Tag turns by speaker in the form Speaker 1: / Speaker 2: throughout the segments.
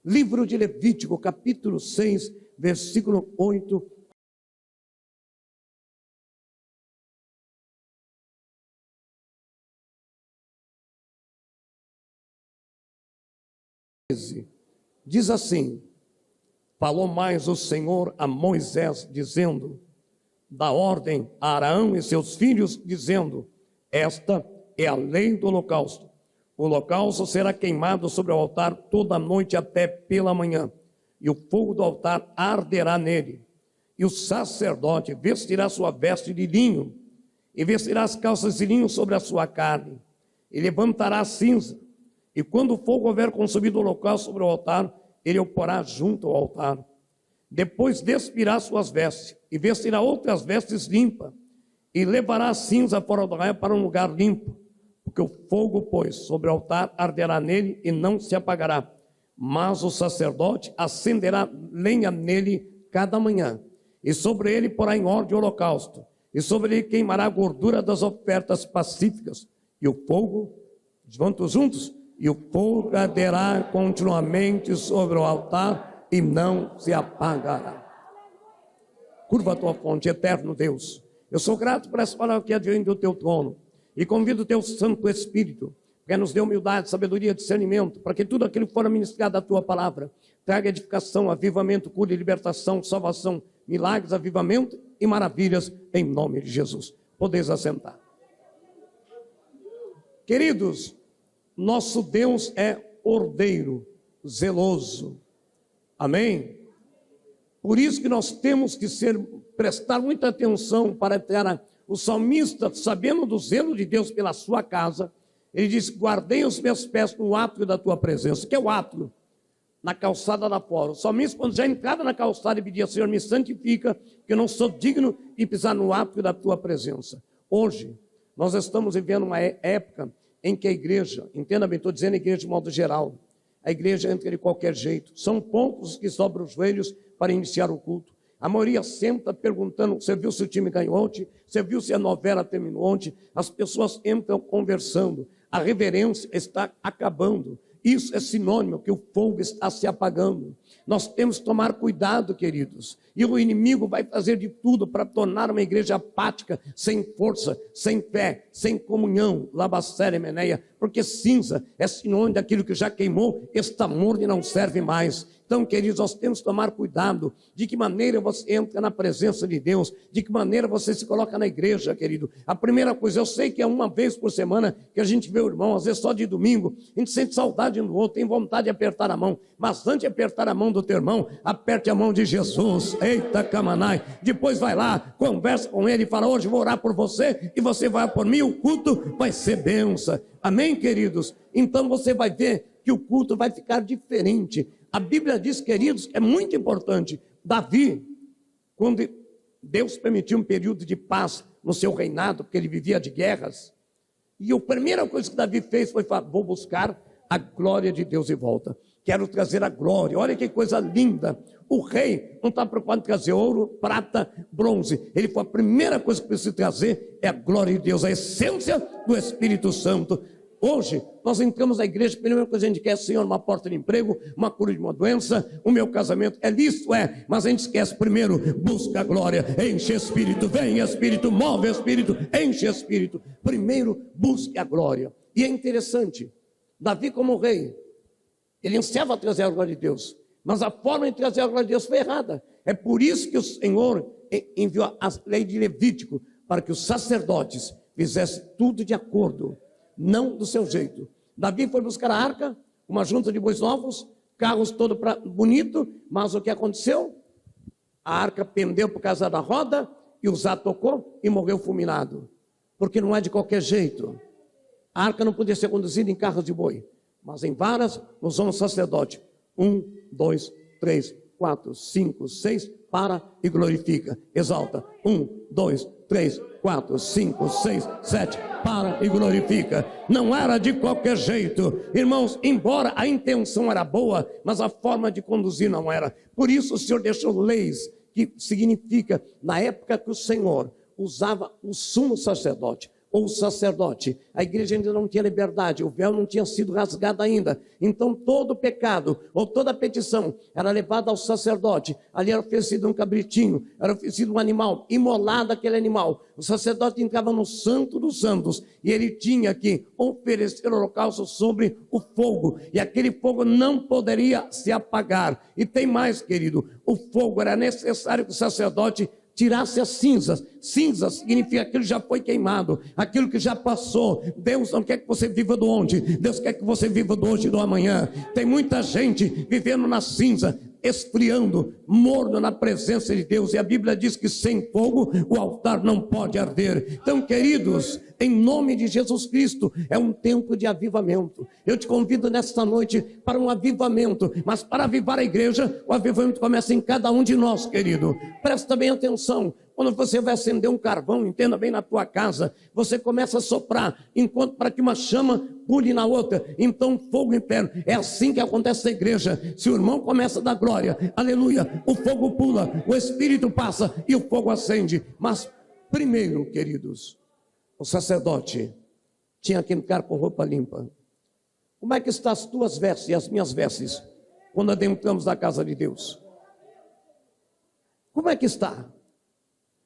Speaker 1: Livro de Levítico, capítulo 6, versículo 8. Diz assim: falou mais o Senhor a Moisés, dizendo: dá ordem a Arão e seus filhos, dizendo: esta é a lei do holocausto. O holocausto será queimado sobre o altar toda a noite até pela manhã, e o fogo do altar arderá nele. E o sacerdote vestirá sua veste de linho, e vestirá as calças de linho sobre a sua carne, e levantará a cinza. E quando o fogo houver consumido o holocausto sobre o altar, ele o porá junto ao altar. Depois despirá suas vestes, e vestirá outras vestes limpas, e levará a cinza fora do arraial para um lugar limpo, porque o fogo, pois, sobre o altar arderá nele e não se apagará. Mas o sacerdote acenderá lenha nele cada manhã, e sobre ele porá em ordem o holocausto, e sobre ele queimará a gordura das ofertas pacíficas, e o fogo, vamos juntos? E o fogo arderá continuamente sobre o altar e não se apagará. Curva a tua fronte, eterno Deus. Eu sou grato por essa palavra que é diante do teu trono. E convido o teu Santo Espírito, que nos dê humildade, sabedoria, discernimento, para que tudo aquilo que for ministrado da tua palavra traga edificação, avivamento, cura, libertação, salvação, milagres, avivamento e maravilhas, em nome de Jesus. Podeis assentar. Queridos, nosso Deus é ordeiro, zeloso. Amém? Por isso que nós temos que prestar muita atenção para ter o salmista, sabendo do zelo de Deus pela sua casa, ele diz: guardei os meus pés no átrio da tua presença. Que é o átrio? Na calçada da fora. O salmista, quando já entrava na calçada, ele pedia: Senhor, me santifica, que eu não sou digno de pisar no átrio da tua presença. Hoje, nós estamos vivendo uma época em que a igreja, entenda bem, estou dizendo a igreja de modo geral, a igreja entra de qualquer jeito. São poucos que dobram os joelhos para iniciar o culto. A maioria senta perguntando: você viu se o time ganhou ontem? Você viu se a novela terminou ontem? As pessoas entram conversando. A reverência está acabando. Isso é sinônimo que o fogo está se apagando. Nós temos que tomar cuidado, queridos. E o inimigo vai fazer de tudo para tornar uma igreja apática, sem força, sem fé, sem comunhão. Labacéria, Meneia. Porque cinza é sinônimo daquilo que já queimou, está morto e não serve mais. Então, queridos, nós temos que tomar cuidado de que maneira você entra na presença de Deus, de que maneira você se coloca na igreja, querido. A primeira coisa, eu sei que é uma vez por semana que a gente vê o irmão, às vezes só de domingo, a gente sente saudade um do outro, tem vontade de apertar a mão, mas antes de apertar a mão do teu irmão, aperte a mão de Jesus. Eita, camanai. Depois vai lá, conversa com ele e fala: hoje vou orar por você e você vai por mim, o culto vai ser bênção. Amém, queridos? Então você vai ver que o culto vai ficar diferente. A Bíblia diz, queridos, é muito importante. Davi, quando Deus permitiu um período de paz no seu reinado, porque ele vivia de guerras, e a primeira coisa que Davi fez foi falar: vou buscar a glória de Deus de volta. Quero trazer a glória. Olha que coisa linda. O rei não está preocupado em trazer ouro, prata, bronze. Ele falou: a primeira coisa que precisa trazer é a glória de Deus, a essência do Espírito Santo. Hoje, nós entramos na igreja, a primeira coisa que a gente quer: Senhor, uma porta de emprego, uma cura de uma doença, o meu casamento. É listo, mas a gente esquece primeiro: busca a glória, enche Espírito, vem Espírito, move Espírito, enche Espírito. Primeiro, busque a glória. E é interessante, Davi como rei, ele ansiava trazer a glória de Deus, mas a forma de trazer a glória de Deus foi errada. É por isso que o Senhor enviou a lei de Levítico, para que os sacerdotes fizessem tudo de acordo, não do seu jeito. Davi foi buscar a arca, uma junta de bois novos, carros todo bonito, mas o que aconteceu? A arca pendeu por causa da roda, e Uzá tocou e morreu fulminado. Porque não é de qualquer jeito. A arca não podia ser conduzida em carros de boi, mas em varas, usou um sacerdote. 1, 2, 3, 4, 5, 6, para e glorifica, exalta. 1, 2, 3, 4, 5, 6, 7, para e glorifica. Não era de qualquer jeito, irmãos, embora a intenção era boa, mas a forma de conduzir não era. Por isso o Senhor deixou leis, que significa, na época que o Senhor usava o sumo sacerdote, ou o sacerdote. A igreja ainda não tinha liberdade, o véu não tinha sido rasgado ainda. Então todo pecado ou toda petição era levada ao sacerdote. Ali era oferecido um cabritinho, era oferecido um animal, imolado aquele animal. O sacerdote entrava no Santo dos Santos e ele tinha que oferecer o holocausto sobre o fogo. E aquele fogo não poderia se apagar. E tem mais, querido, o fogo era necessário que o sacerdote tirasse as cinzas. Cinza significa aquilo que já foi queimado, aquilo que já passou. Deus não quer que você viva do ontem, Deus quer que você viva do hoje e do amanhã. Tem muita gente vivendo na cinza, esfriando, morno na presença de Deus, e a Bíblia diz que sem fogo o altar não pode arder. Então, queridos, em nome de Jesus Cristo, é um tempo de avivamento. Eu te convido nesta noite para um avivamento, mas para avivar a igreja, o avivamento começa em cada um de nós, querido. Presta bem atenção. Quando você vai acender um carvão, entenda bem, na tua casa, você começa a soprar, enquanto para que uma chama pule na outra, então fogo interno. É assim que acontece na igreja. Se o irmão começa a dar glória, aleluia, o fogo pula, o Espírito passa e o fogo acende. Mas primeiro, queridos, o sacerdote tinha que entrar com roupa limpa. Como é que estão as tuas vestes e as minhas vestes quando adentramos na casa de Deus? Como é que está?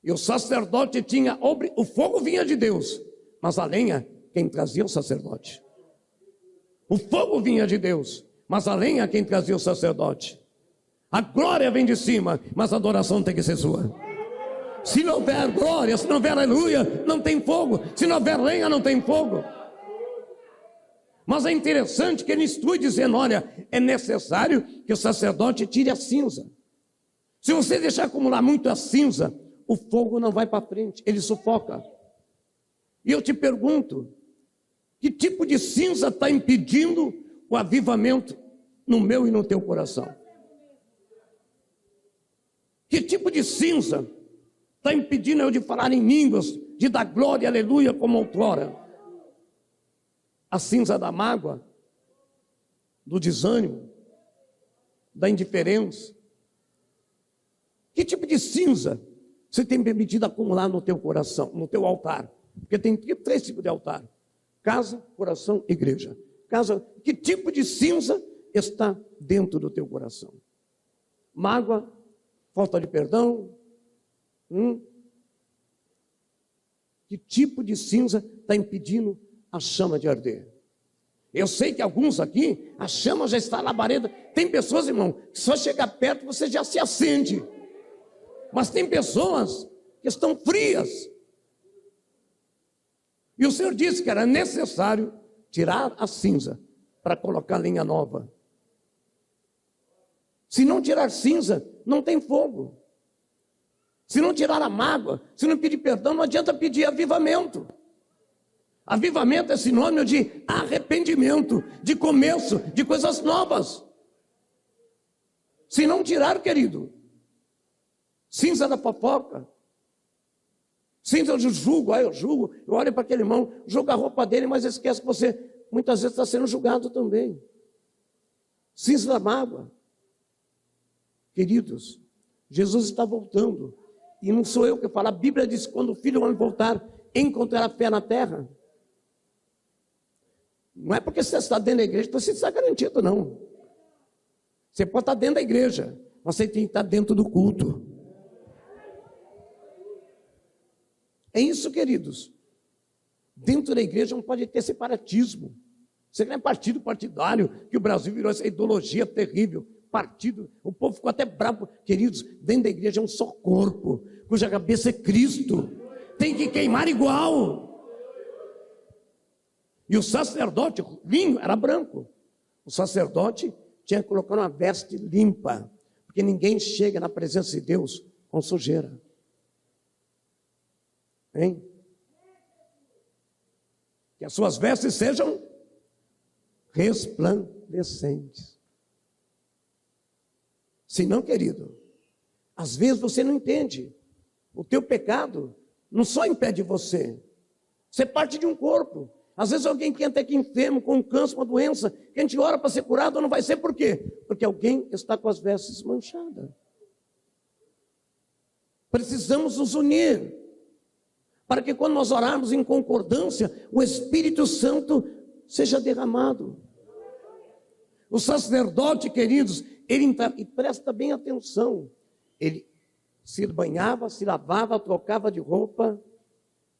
Speaker 1: E o sacerdote tinha, o fogo vinha de Deus, mas a lenha, quem trazia o sacerdote. O fogo vinha de Deus, mas a lenha, quem trazia o sacerdote. A glória vem de cima, mas a adoração tem que ser sua. Se não houver glória, se não houver aleluia, não tem fogo. Se não houver lenha, não tem fogo. Mas é interessante que ele instrui dizendo, olha, é necessário que o sacerdote tire a cinza. Se você deixar acumular muito a cinza, o fogo não vai para frente, ele sufoca. E eu te pergunto, que tipo de cinza está impedindo o avivamento no meu e no teu coração? Que tipo de cinza está impedindo eu de falar em línguas, de dar glória, aleluia, como outrora? A cinza da mágoa, do desânimo, da indiferença. Que tipo de cinza você tem permitido acumular no teu coração, no teu altar? Porque tem 3 tipos de altar: casa, coração, igreja. Casa, que tipo de cinza está dentro do teu coração? Mágoa, falta de perdão? Que tipo de cinza está impedindo a chama de arder? Eu sei que alguns aqui, a chama já está labareda. Tem pessoas, irmão, que só chegar perto você já se acende. Mas tem pessoas que estão frias. E o Senhor disse que era necessário tirar a cinza para colocar lenha nova. Se não tirar cinza, não tem fogo. Se não tirar a mágoa, se não pedir perdão, não adianta pedir avivamento. Avivamento é sinônimo de arrependimento, de começo, de coisas novas. Se não tirar, querido, cinza da fofoca, cinza do julgo, eu julgo, eu olho para aquele irmão, julgo a roupa dele, mas esquece que você muitas vezes está sendo julgado também. Cinza da mágoa. Queridos, Jesus está voltando, e não sou eu que falo, a Bíblia diz que quando o Filho do Homem voltar, encontrará fé na terra. Não é porque você está dentro da igreja que você está garantido, não. Você pode estar dentro da igreja, mas você tem que estar dentro do culto. É isso, queridos. Dentro da igreja não pode ter separatismo. Você não é partido partidário, que o Brasil virou essa ideologia terrível. Partido, o povo ficou até bravo. Queridos, dentro da igreja é um só corpo, cuja cabeça é Cristo. Tem que queimar igual. E o sacerdote, o vinho era branco. O sacerdote tinha que colocar uma veste limpa, porque ninguém chega na presença de Deus com sujeira. Hein? Que as suas vestes sejam resplandecentes. Se não, querido, às vezes você não entende. O teu pecado não só impede você. Você parte de um corpo. Às vezes alguém que entra aqui enfermo, com um câncer, uma doença, que a gente ora para ser curado, não vai ser por quê? Porque alguém está com as vestes manchadas. Precisamos nos unir. para que quando nós orarmos em concordância, o Espírito Santo seja derramado. O sacerdote, queridos, ele entrava, e presta bem atenção, ele se banhava, se lavava, trocava de roupa,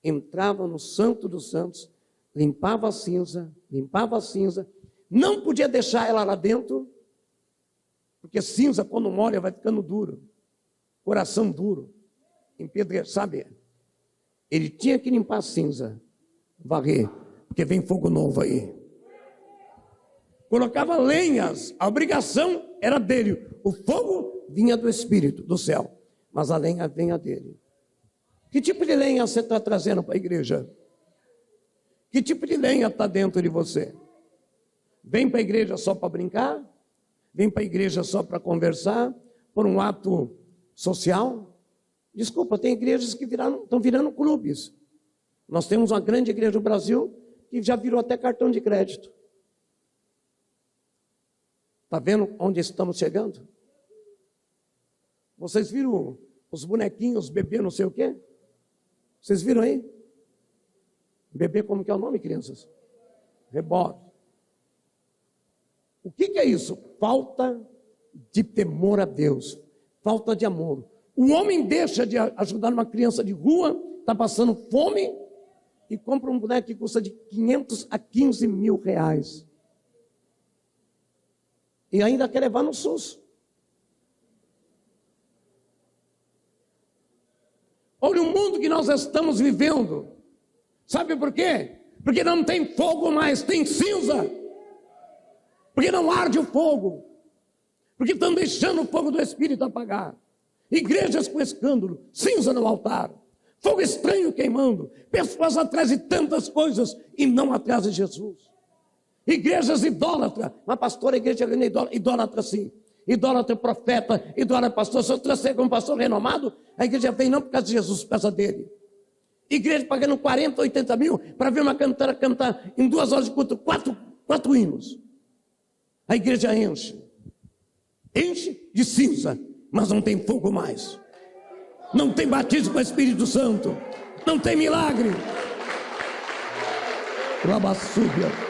Speaker 1: entrava no Santo dos Santos, limpava a cinza, não podia deixar ela lá dentro, porque cinza, quando molha, vai ficando duro, coração duro, sabe? Ele tinha que limpar a cinza, varrer, porque vem fogo novo aí. Colocava lenhas, a obrigação era dele, o fogo vinha do Espírito, do céu, mas a lenha vinha dele. Que tipo de lenha você está trazendo para a igreja? Que tipo de lenha está dentro de você? Vem para a igreja só para brincar? Vem para a igreja só para conversar? Por um ato social? Desculpa, tem igrejas que estão virando clubes. Nós temos uma grande igreja do Brasil que já virou até cartão de crédito. Está vendo onde estamos chegando? Vocês viram os bonequinhos, bebê não sei o quê? Vocês viram aí? Bebê, como que é o nome, crianças? Rebote. O que é isso? Falta de temor a Deus, falta de amor. O homem deixa de ajudar uma criança de rua, está passando fome, e compra um boneco que custa de 500 a 15 mil reais. E ainda quer levar no SUS. Olha o mundo que nós estamos vivendo. Sabe por quê? Porque não tem fogo mais, tem cinza. Porque não arde o fogo. Porque estão deixando o fogo do Espírito apagar. Igrejas com escândalo, cinza no altar, fogo estranho queimando, pessoas atrás de tantas coisas e não atrás de Jesus. Igrejas idólatras, mas pastor, a igreja é idólatra sim. Idólatra profeta, idólatra pastor. Se eu trouxer um pastor renomado, a igreja vem não por causa de Jesus, por causa dele. Igreja pagando 40, 80 mil para ver uma cantora cantar em 2 horas de culto, quatro hinos. A igreja enche de cinza, mas não tem fogo mais. Não tem batismo com o Espírito Santo. Não tem milagre. Labassúbia.